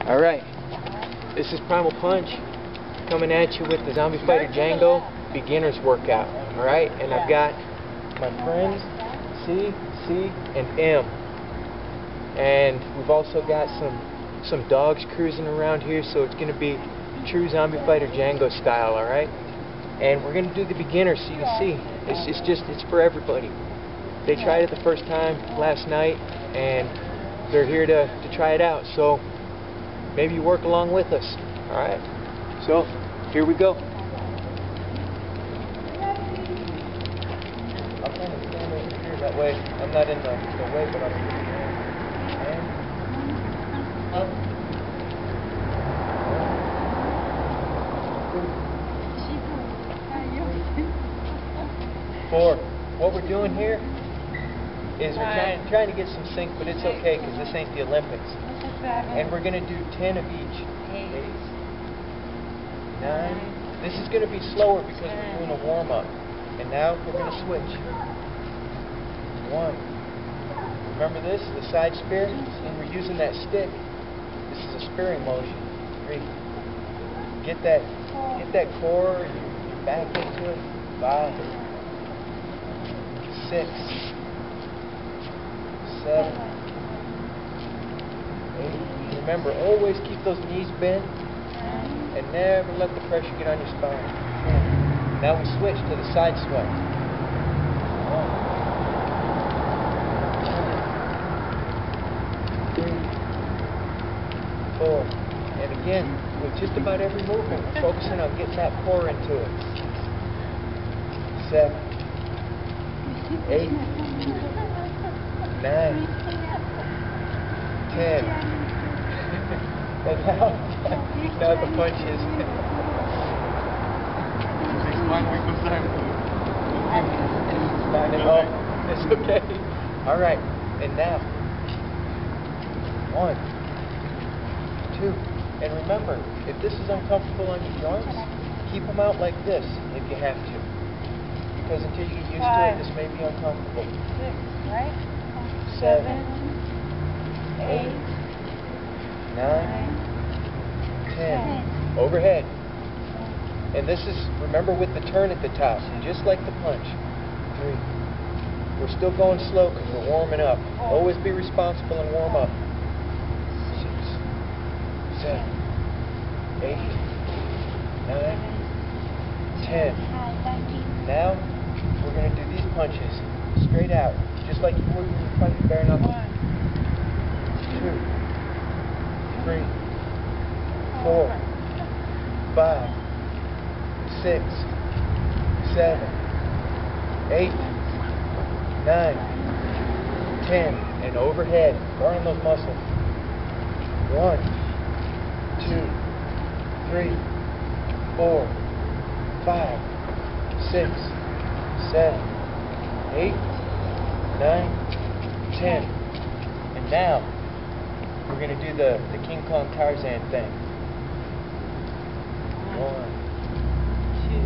Alright, this is Primal Punch coming at you with the Zombie Fighter Jango beginner's workout. Alright, and I've got my friends C, and M. And we've also got some dogs cruising around here, so it's going to be true Zombie Fighter Jango style, alright? And we're going to do the beginner so you can see. It's for everybody. They tried it the first time last night, and they're here to try it out. So maybe you work along with us. Alright? So, here we go. I'll kind of stand over here, that way I'm not in the way, but I'm and up. 4. What we're doing here is we're trying to get some sync, but it's okay because this ain't the Olympics. And we're going to do 10 of each. 8, 9. This is going to be slower because we're doing a warm-up. And now we're going to switch. 1. Remember this, the side spear? And we're using that stick. This is a spearing motion. 3. Get that core, your back into it. 5. 6. 7. 8. Remember, always keep those knees bent and never let the pressure get on your spine. 10. Now we switch to the side sweat. 1. 2. 3. 4. And again, with just about every movement, we're focusing on getting that core into it. 7. 8. 9. 10. And now the punches. It's okay. Alright, and now 1, 2. And remember, if this is uncomfortable on your joints, keep them out like this if you have to. Because until you get used to it, this may be uncomfortable. 6, right? 7, 8, 9, 10. Overhead. And this is, remember, with the turn at the top, just like the punch. 3. We're still going slow because we're warming up. Always be responsible and warm up. 6, 7, 8, 9, 10. Now, we're going to do these punches straight out, just like you would when you fight bare knuckles. 2, 3, 4, 5, 6, 7, 8, 9, 10, and overhead, burn those muscles. 1, 2, 3, 4, 5, 6, 7, 8, 9, 10. And now, we're going to do the King Kong Tarzan thing. 1, 2,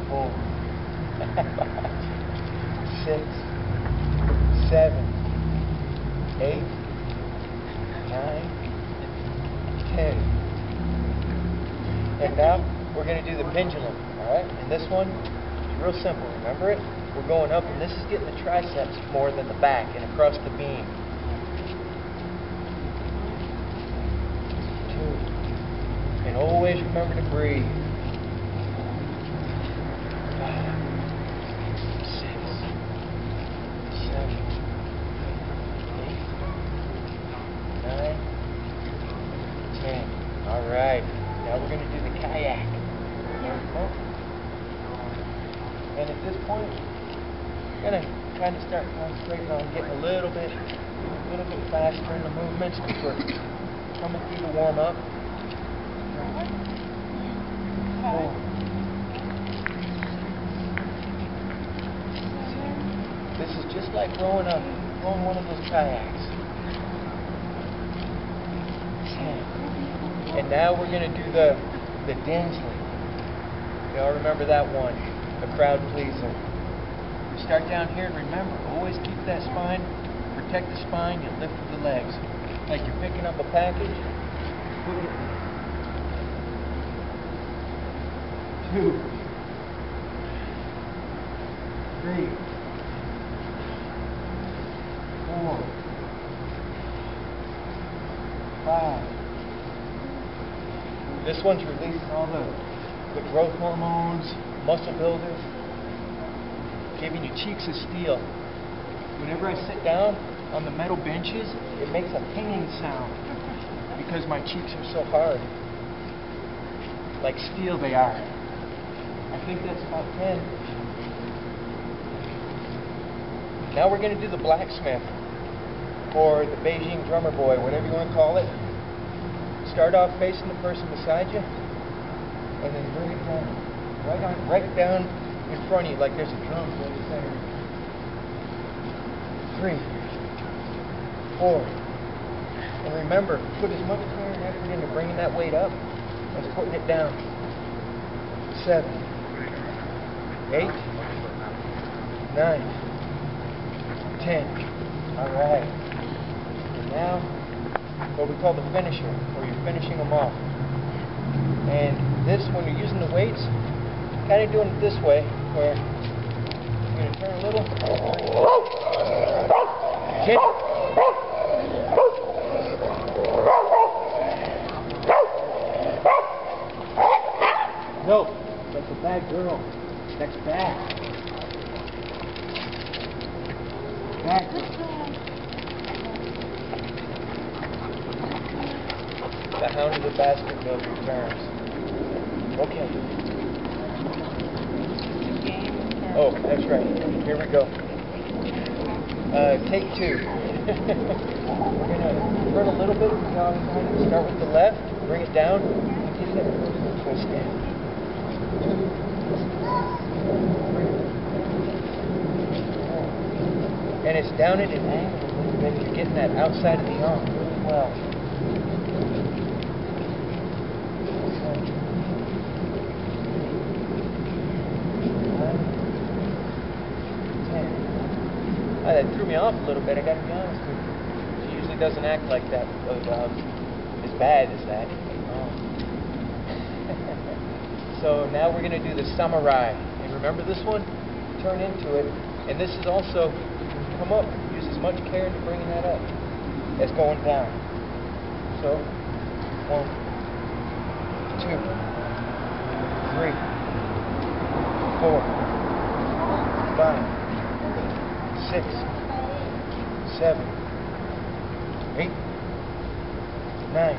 4, 6, 7, 8, 9, 10. And now, we're going to do the pendulum, alright? And this one is real simple, remember it? We're going up, and this is getting the triceps more than the back and across the beam. 2. And always remember to breathe. 5, 6, 7, 8, 9, 10. Alright. Now we're going to do the kayak. And at this point, we're going to kind of start concentrating on getting a little bit faster in the movements because we're coming through the warm-up. 4. This is just like rowing one of those kayaks. 10. And now we're going to do the Dinsley. Y'all remember that one, the crowd pleaser. We start down here and remember, always keep that spine, protect the spine, you lift with the legs. like you're picking up a package. 2, 3, 4, 5. This one's releasing all the growth hormones, muscle builders, giving your cheeks of steel. Whenever I sit down on the metal benches, it makes a pinging sound because my cheeks are so hard. Like steel they are. I think that's about 10. Now we're going to do the Blacksmith, or the Beijing drummer boy, whatever you want to call it. Start off facing the person beside you, and then bring it down, right down in front of you, like there's a drum in the center. 3, 4, and remember, put as much care and effort into bringing that weight up as putting it down. 7, 8, 9, 10. All right. And now, what we call the finisher, where you're finishing them off. And this, when you're using the weights, kind of doing it this way, where you're going to turn a little. Hit. No, that's a bad girl. That's bad. Bad girl. The hound of the Baskerville returns. Okay. Oh, that's right. Here we go. Take 2. We're going to turn a little bit. Start with the left, bring it down, and get that twist in. 2, 3, 4. And it's down at an angle a little bit. You're getting that outside of the arm really well. 10. That threw me off a little bit, I gotta be honest with you. She usually doesn't act like that, as bad as that. So now we're going to do the samurai. And remember this one? Turn into it. And this is also, come up, use as much care into bringing that up as going down. So, 1, 2, 3, 4, 5, 6, 7, 8, 9,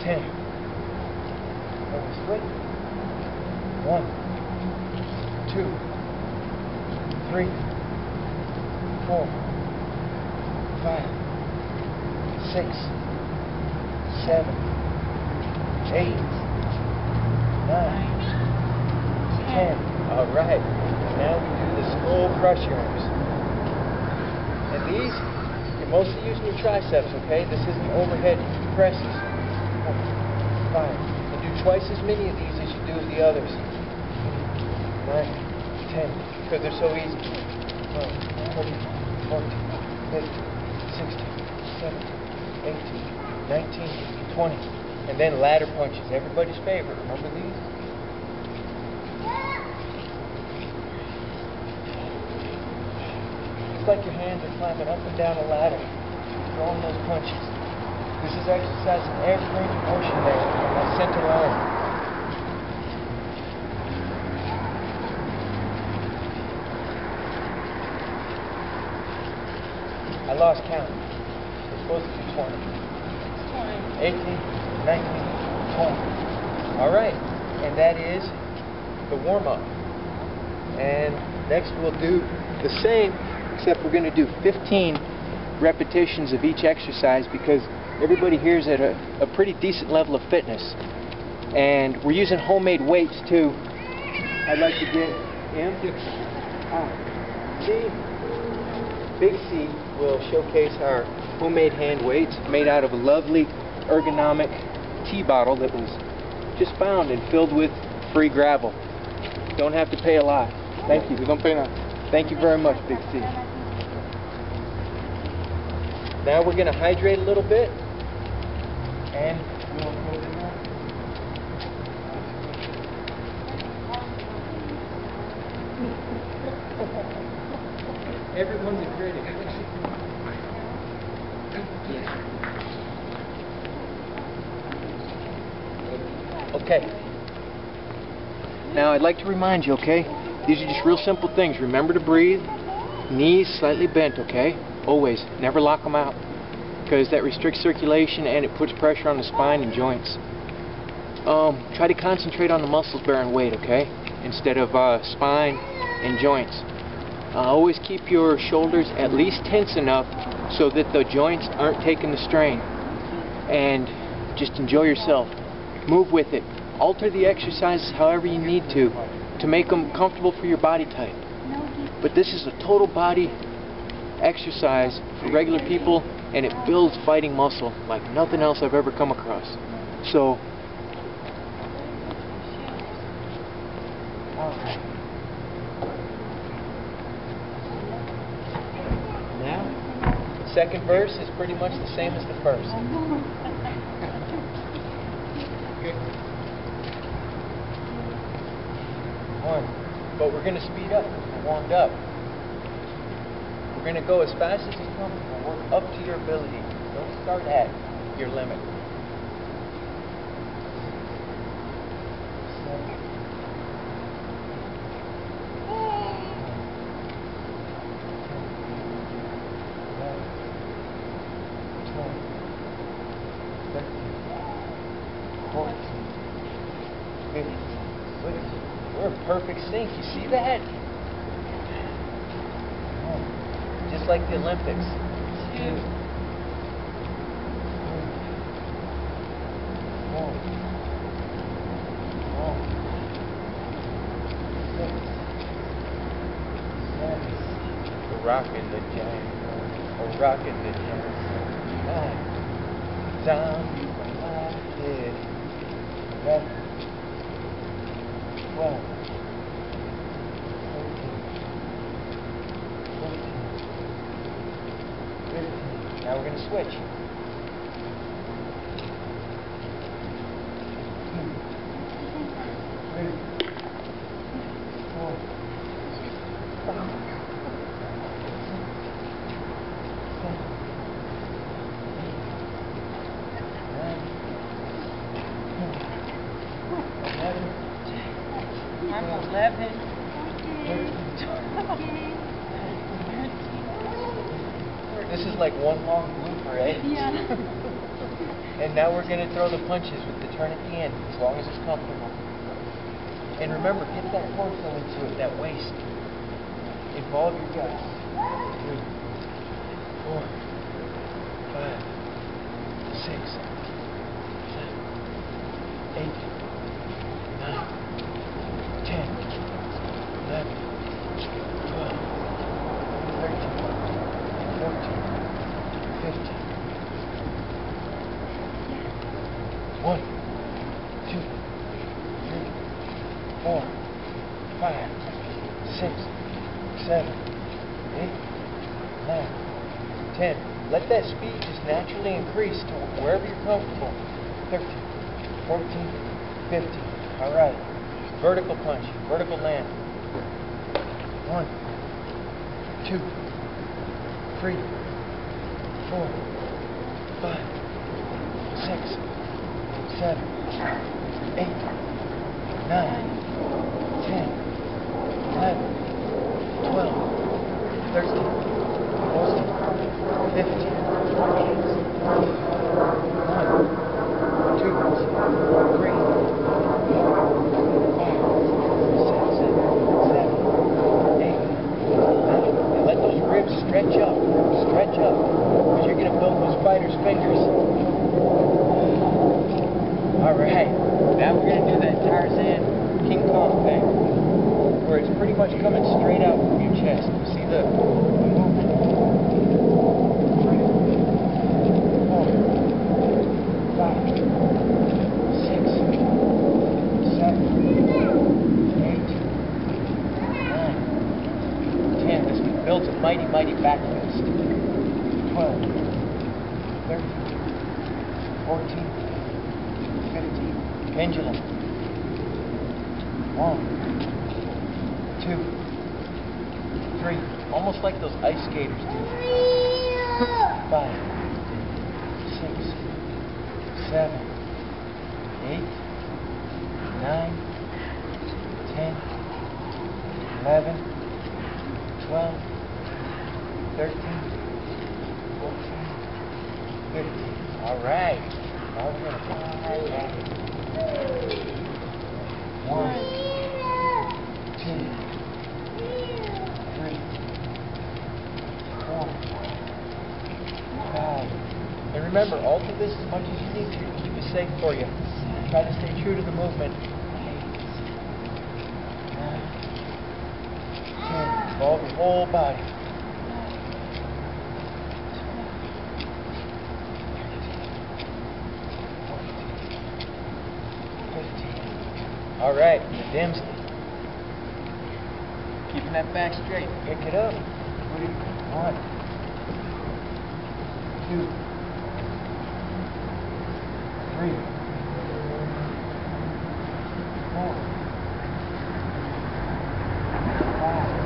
10. Split. 1, 2, 3, 4, 5, 6, 7, 8, 9, 10. All right. Now we do the skull crush arms. And these, you're mostly using your triceps, okay? This isn't overhead presses. 4, 5. Twice as many of these as you do of the others. 9, 10, because they're so easy. 12, 13, 14, 15, 16, 17, 18, 19, 20. And then ladder punches, everybody's favorite. Remember these? It's like your hands are climbing up and down a ladder, throwing those punches. This is exercising every range of motion there on that center line. I lost count. It's supposed to be 20. 18, 19, 20. All right. And that is the warm-up. And next we'll do the same, except we're going to do 15 repetitions of each exercise because everybody here is at a pretty decent level of fitness. And we're using homemade weights too. I'd like to get C. Big C will showcase our homemade hand weights made out of a lovely ergonomic tea bottle that was just found and filled with free gravel. Don't have to pay a lot. Thank you. You don't pay nothing. Thank you very much, Big C. Now we're going to hydrate a little bit. And everyone's a critic. Okay. Now I'd like to remind you, okay? These are just real simple things. Remember to breathe. Knees slightly bent, okay? Always. Never lock them out, because that restricts circulation and it puts pressure on the spine and joints. Try to concentrate on the muscles bearing weight, okay? Instead of spine and joints. Always keep your shoulders at least tense enough so that the joints aren't taking the strain. And just enjoy yourself. Move with it. Alter the exercises however you need to make them comfortable for your body type. But this is a total body exercise for regular people, and it builds fighting muscle like nothing else I've ever come across. So, now, the second verse is pretty much the same as the first. But we're going to speed up because we're warmed up. We're going to go as fast as you comfortable. Work up to your ability. Don't start at your limit. 7, 8, 9, 10, 11, 12, 13, 14, 15. We're in perfect sync. You see that? Just like the Olympics. 2, 3, 4, 5, 6, 7. We're rocking the giant. We're rocking the giant. 9. Zombie United. 11, 12, 13, 14, 15. Now we're going to switch. 2, 3, 4, 5, 11. This is like one long blooper, eh? Yeah. And now we're going to throw the punches with the turn at the end, as long as it's comfortable. And remember, get that torso into it, that waist. Involve your guts. 3, 4, 5, 6, 7, 8, 9, 10, 11, 12, 13, 14, 15. 1, 2, 3, 4, 5, 6, 7, 8, 9, 10. Let that speed just naturally increase to wherever you're comfortable. 13, 14, 15. All right. Vertical punch, vertical land. 1, 2, 3, 4, 5, 6, 7, 8, 9, 10, 11, 12, 13, 14, 15. 1, 2, 3, 4, 5, 6, 7, 8, 9. Let those ribs stretch up, because you're going to build those fighters' fingers. Alright, now we're going to do that Tarzan King Kong thing, where it's pretty much coming straight out from your chest. See the movement? 3, 4, 5, 6, 7, 8, 9, 10. This builds a mighty, mighty back fist. 12, 13, 14, 15. Pendulum. 1, 2, 3. Almost like those ice skaters do. 5, 6, 7, 8, 9, 10, 11, 12, 13, 14, 15. All right. Now we're going to come right back. 1, 2, 3, 4, 5. And remember, alter this as much as you need to keep it safe for you. Try to stay true to the movement. 9, 10. Involve your whole body. 15. All right, the dims. Keeping that back straight. Pick it up. 1, 2, 3, 4, 5,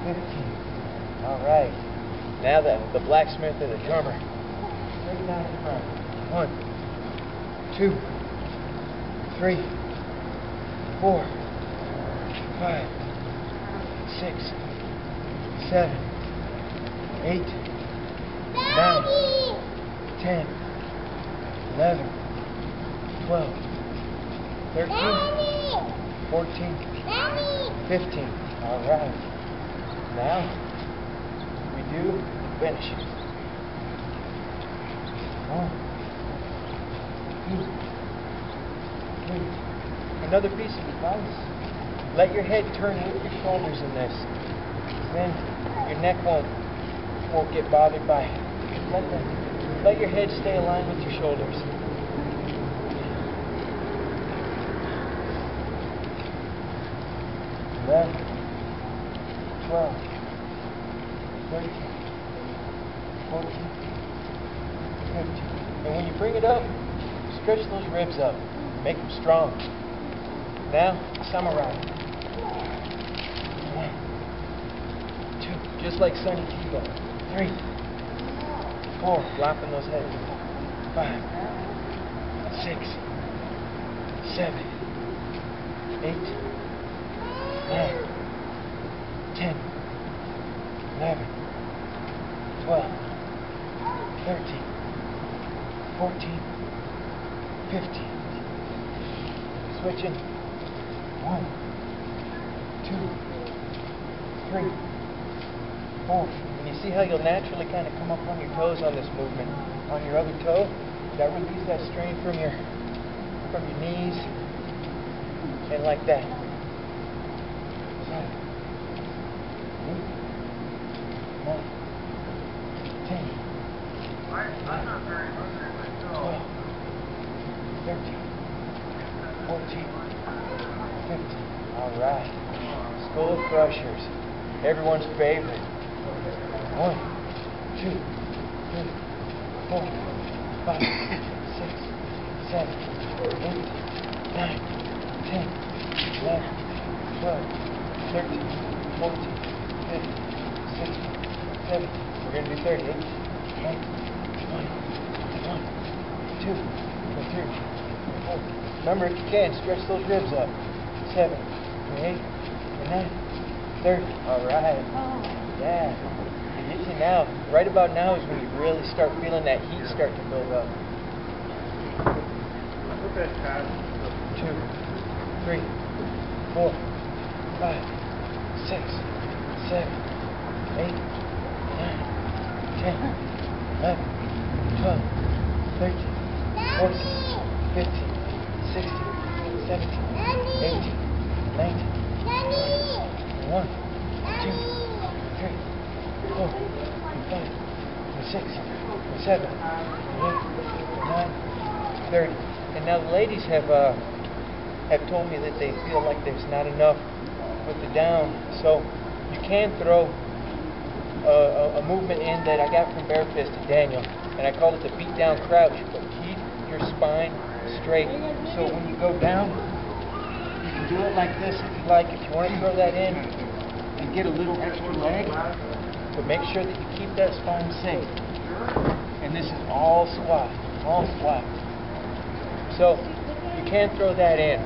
15. All right. Now the blacksmith and the drummer. Straight down in front. 1, 2, 3, 4, 5, 6, 7, 8, 9, 10, 11, 12, 13, 14, 15. All right. Now, we do finish. 1, 2, 3. Another piece of advice. Let your head turn with your shoulders in this. Then your neck won't get bothered by it. Let your head stay aligned with your shoulders. 11, 12, 13, 14, 15. And when you bring it up, stretch those ribs up. Make them strong. Now, samurai. 1, 2, just like Sonny Kibo. 3, 4, flopping those heads. 5, 6, 7, 8, 9, 10, 11, 12, 13, 14, 15. Switching. 1, 2, 3, 4. And you see how you'll naturally kind of come up on your toes on this movement. On your other toe, that release that strain from your knees. And like that. 7, 8, 9, 10, 12, 13, 14, 15. All right. Skull crushers. Everyone's favorite. 1, 2, 3, 4, 5, 6, 7, 8, 9, 10, 11, 12, 13, 14, 15, 16, 17. We're going to do 30. 8, 9, 1, 2, 3, 4. Remember, if you can, stretch those ribs up. 7, 8, 9, 30. All right. Yeah. It gets you now. Right about now is when you really start feeling that heat start to build up. 2, 3, 4, 5, 6, 7, 8, 9, 10, 11, 12, 13, 14, 15, 16, 17, 18, 19, 21, 2, 3, 4, 5, 6, 7, 8, 9, 30. And now the ladies have told me that they feel like there's not enough with the down. So you can throw a movement in that I got from Barefisted Daniel, and I call it the beatdown crouch, but keep your spine straight. So when you go down, you can do it like this if you like. If you want to throw that in and get a little extra leg, but make sure that you keep that spine safe. And this is all squat, all squat. So you can throw that in,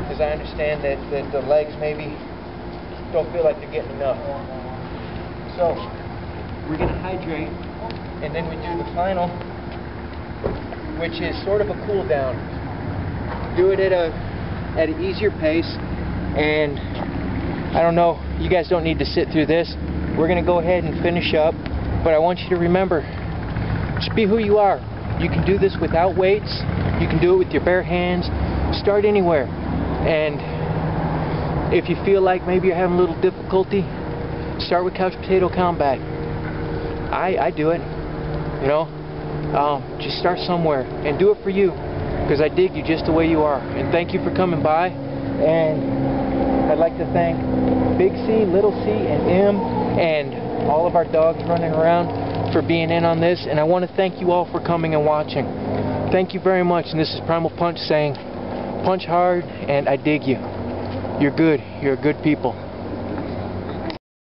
because I understand that the legs maybe don't feel like they're getting enough. So we're going to hydrate, and then we do the final, which is sort of a cool down. Do it at an easier pace, and I don't know, you guys don't need to sit through this. We're going to go ahead and finish up, but I want you to remember, just be who you are. You can do this without weights. You can do it with your bare hands. Start anywhere. And if you feel like maybe you're having a little difficulty, start with couch potato combat. I do it, you know. Just start somewhere and do it for you, because I dig you just the way you are. And thank you for coming by. And I'd like to thank Big C, Little C, and M, and all of our dogs running around for being in on this. And I want to thank you all for coming and watching. Thank you very much. And this is Primal Punch saying, punch hard, and I dig you. You're good. You're good people.